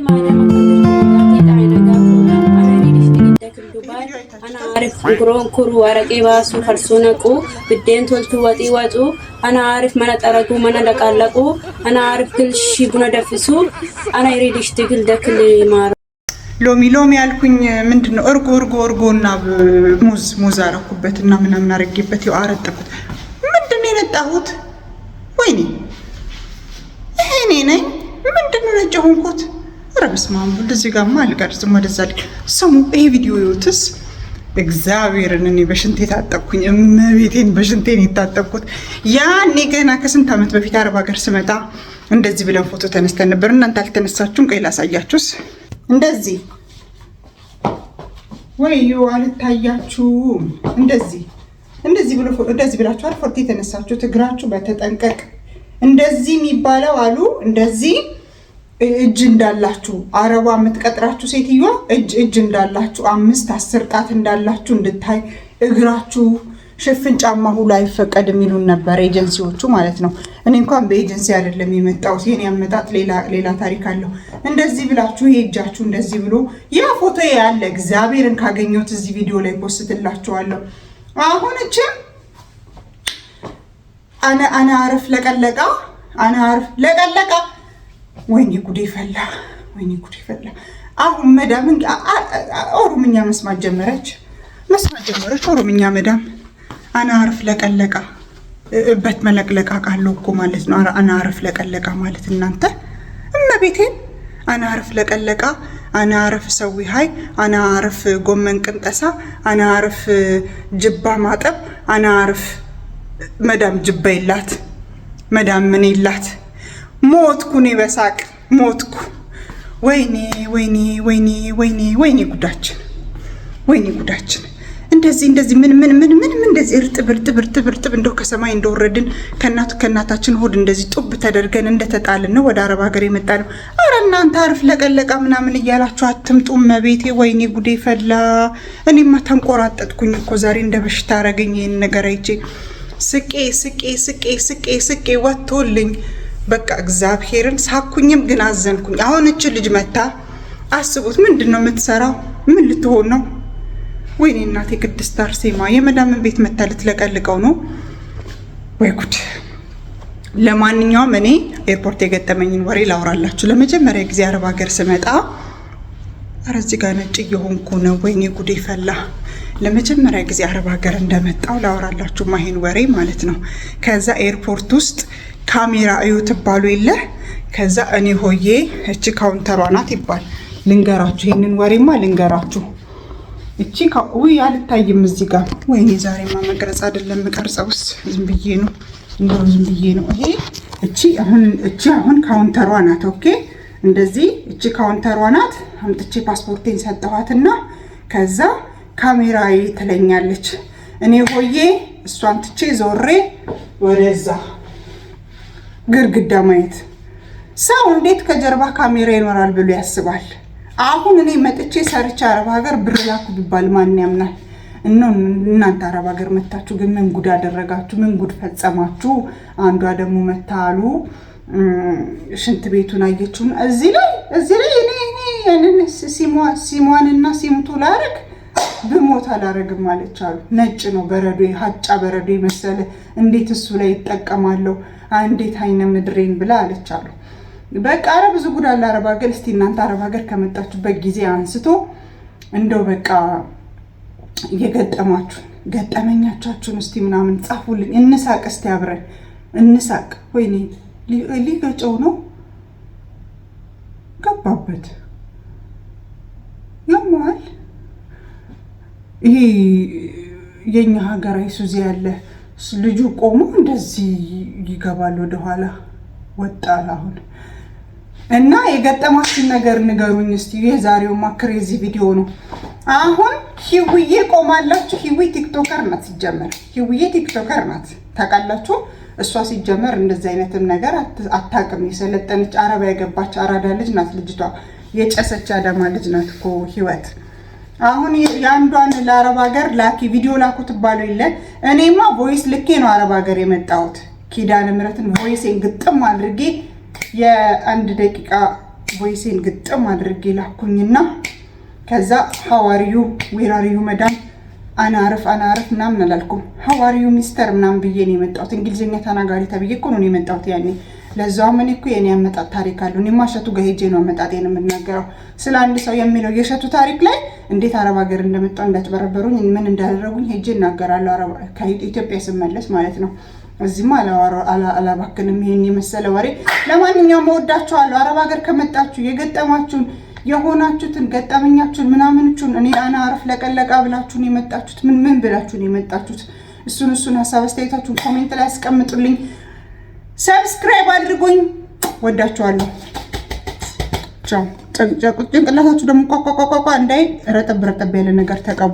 أنا عارف كرون كرو ورقي باسو خرسونكو بدين تولتو وطي وطو أنا عارف منا ترقو منا دقالقو أنا عارف كل شي بنا دفسو أنا يريد يشتغل داكل مار ሎሚ ያልኩኝ ምንድነው እርጎና ሙዝ አረኩበትና ምናምን አረግበት ይው አረጥኩት ምንድነው የነጣሁት ወይኔ እኔ ነኝ ምንድነው ነጭሁንኩት ረብስማም እንደዚህ ጋር ማልቀርጽም ወደዛ ሰሙ ይሄ ቪዲዮ ይውትስ እግዚአብሔርን እኔ በሽንቴ ታጠብኩኝ እመቤቴን በሽንቴን የታጠብኩት ያኔ ገና ከስንት አመት በፊት አረብ ሀገር ስመጣ እንደዚህ ብለን ፎቶ ተነስተን ነበር እናንተ አልተነሳችሁም ቀይ ላሳያችሁስ እንደዚህ ወይዩ አልታያችሁም እንደዚህ ብሎ እንደዚህ ብላችሁ አልፎት የተነሳችሁት እግራችሁ በተጠንቀቅ እንደዚህ የሚባለው አሉ እንደዚህ እጅ እንዳላችሁ አረባ የምትቀጥራችሁ ሴትዮዋ እጅ እንዳላችሁ 5-10 ጣት እንዳላችሁ እንድታይ እግራችሁ ሽፍን ጫማ ሁሉ አይፈቀድ የሚሉን ነበር ኤጀንሲዎቹ ማለት ነው። እኔ እንኳን በኤጀንሲ አይደለም የመጣሁት የኔ አመጣጥ ሌላ ታሪክ አለው። እንደዚህ ብላችሁ እጃችሁ እንደዚህ ብሎ ያ ፎቶ ያለ እግዚአብሔርን ካገኘሁት እዚህ ቪዲዮ ላይ ፖስትላችኋለሁ። አሁን እቺ አና አረፍ ለቀለቃ ወይኔ ጉዴ ፈላ አሁን መዳም ኦሮምኛ መስማት ጀመረች ኦሮምኛ መዳም አና አርፍ ለቀለቃ በት መለቅለቃ ቃለው እኮ ማለት ነው። አና አርፍ ለቀለቃ ማለት እናንተ እመቤቴን አና አርፍ ለቀለቃ አና አርፍ ሰዊ ሃይ አና አርፍ ጎመን ቅንጠሳ አና አርፍ ጅባ ማጠብ አና አርፍ መዳም ጅባ ይላት መዳም ምን ይላት ሞትኩ እኔ በሳቅ ሞትኩ ወይኔ ጉዳችን እንደዚህ ምን እንደዚህ እርጥብ እንደው ከሰማይ እንደወረድን ከናታችን ሆድ እንደዚህ ጡብ ተደርገን እንደተጣልን ነው ወደ አረብ ሀገር የመጣነው። አረ እናንተ አርፍ ለቀለቃ ምናምን እያላችሁ አትምጡ መቤቴ። ወይኔ ጉዴ ፈላ። እኔማ ተንቆራጠጥኩኝ እኮ ዛሬ እንደ በሽታ አረገኝ ይሄን ነገር አይቼ ስቄ ወጥቶልኝ በቃ እግዚአብሔርን ሳኩኝም ግን አዘንኩኝ። አሁን እቺ ልጅ መታ አስቡት ምንድነው የምትሰራው? ምን ልትሆን ነው? ወይኔ እናቴ ቅድስት አርሴማ የመዳምን ቤት መታ ልትለቀልቀው ነው ወይ ጉድ። ለማንኛውም እኔ ኤርፖርት የገጠመኝን ወሬ ላውራላችሁ። ለመጀመሪያ ጊዜ አረብ ሀገር ስመጣ እዚህ ጋር ነጭ እየሆንኩ ነው። ወይኔ ጉዴ ፈላ። ለመጀመሪያ ጊዜ አረብ ሀገር እንደመጣው ላውራላችሁ ማይን ወሬ ማለት ነው። ከዛ ኤርፖርት ውስጥ ካሜራ እዩ ተባሉ የለ ከዛ እኔ ሆዬ እቺ ካውንተሯ ናት ይባል ልንገራችሁ። ይሄንን ወሬማ ልንገራችሁ። እቺ ካውይ አልታይም እዚህ ጋር ወይኔ ዛሬማ መቅረጽ አይደለም መቀርጸውስ ዝም ብዬ ነው ይሄ እቺ አሁን ካውንተሯ ናት። ኦኬ እንደዚህ እቺ ካውንተሯ ናት። አምጥቼ ፓስፖርቴን ሰጠኋትና ከዛ ካሜራዬ ትለኛለች። እኔ ሆዬ እሷን ትቼ ዞሬ ወደዛ ግርግዳ ማየት። ሰው እንዴት ከጀርባ ካሜራ ይኖራል ብሎ ያስባል? አሁን እኔ መጥቼ ሰርቻ አረብ ሀገር ብር ላኩ ቢባል ማን ያምናል? እናንተ አረብ ሀገር መታችሁ ግን ምን ጉድ አደረጋችሁ? ምን ጉድ ፈጸማችሁ? አንዷ ደግሞ መታሉ ሽንት ቤቱን አየችው። እዚህ ላይ እኔ ያንን ሲሟንና ሲምቱ ላረግ ብሞት አላረግም ማለች አሉ። ነጭ ነው በረዶ ሀጫ በረዶ መሰለ እንዴት እሱ ላይ ይጠቀማለሁ እንዴት አይነ ምድሬን ብላ አለች አሉ። በቃ አረ ብዙ ጉድ አለ አረብ ሀገር። እስቲ እናንተ አረብ ሀገር ከመጣችሁበት ጊዜ አንስቶ እንደው በቃ ገጠመኛቻችሁን እስቲ ምናምን ጻፉልኝ። እንሳቅ እስቲ አብረን እንሳቅ። ወይኔ ሊገጨው ነው ገባበት ያሟል። ይሄ የኛ ሀገር አይሱዚ ያለ ልጁ ቆሞ እንደዚህ ይገባል ወደ ኋላ ወጣል። አሁን እና የገጠማችን ነገር ንገሩኝ እስቲ። የዛሬው ማክሬዚ ቪዲዮ ነው። አሁን ሂውዬ ቆማላችሁ። ሂዊ ቲክቶከር ናት ሲጀመር። ሂውዬ ቲክቶከር ናት ታውቃላችሁ። እሷ ሲጀመር እንደዚህ አይነትም ነገር አታውቅም። የሰለጠነች አረባ የገባች አራዳ ልጅ ናት ልጅቷ። የጨሰች አዳማ ልጅ ናት እኮ ህይወት። አሁን ያንዷን ለአረብ ሀገር ላኪ ቪዲዮ ላኩ ትባሉ ይለ እኔማ ቮይስ ልኬ ነው አረብ ሀገር የመጣሁት። ኪዳነ ምሕረትን ቮይስን ግጥም አድርጌ የ1 ደቂቃ ቮይሴን ግጥም አድርጌ ላኩኝና ከዛ ሐዋሪዩ ዌራሪዩ መዳም አና አርፍ ምናምን አላልኩም። ሐዋሪዩ ሚስተር ምናምን ብዬ ነው የመጣሁት። እንግሊዝኛ ተናጋሪ ተብዬ እኮ ነው የመጣሁት ያኔ። ለዛው ምን እኮ የኔ አመጣጥ ታሪክ አለው። እኔማ እሸቱ ጋር ሄጄ ነው አመጣጤን የምናገረው። ስለ አንድ ሰው የሚለው የእሸቱ ታሪክ ላይ እንዴት አረብ ሀገር እንደመጣሁ እንዳትበረበሩኝ ምን እንዳደረጉኝ ሄጄ እናገራለሁ። አረብ ከኢትዮጵያ ስመለስ ማለት ነው። እዚህማ አላባክንም ይሄን የመሰለ ወሬ። ለማንኛውም እወዳችኋለሁ። አረብ ሀገር ከመጣችሁ የገጠማችሁን የሆናችሁትን ገጠመኛችሁን ምናምንቹን እኔ አና አርፍ ለቀለቃ ብላችሁን የመጣችሁት ምን ብላችሁን የመጣችሁት እሱን ሀሳብ አስተያየታችሁን ኮሜንት ላይ አስቀምጡልኝ። ሰብስክራይብ አድርጉኝ። ወዳችኋለሁ። ቻው። ጭንቅላታችሁ ደግሞ ቋቋቋቋ እንዳይ ረጠብ ያለ ነገር ተቀቡ።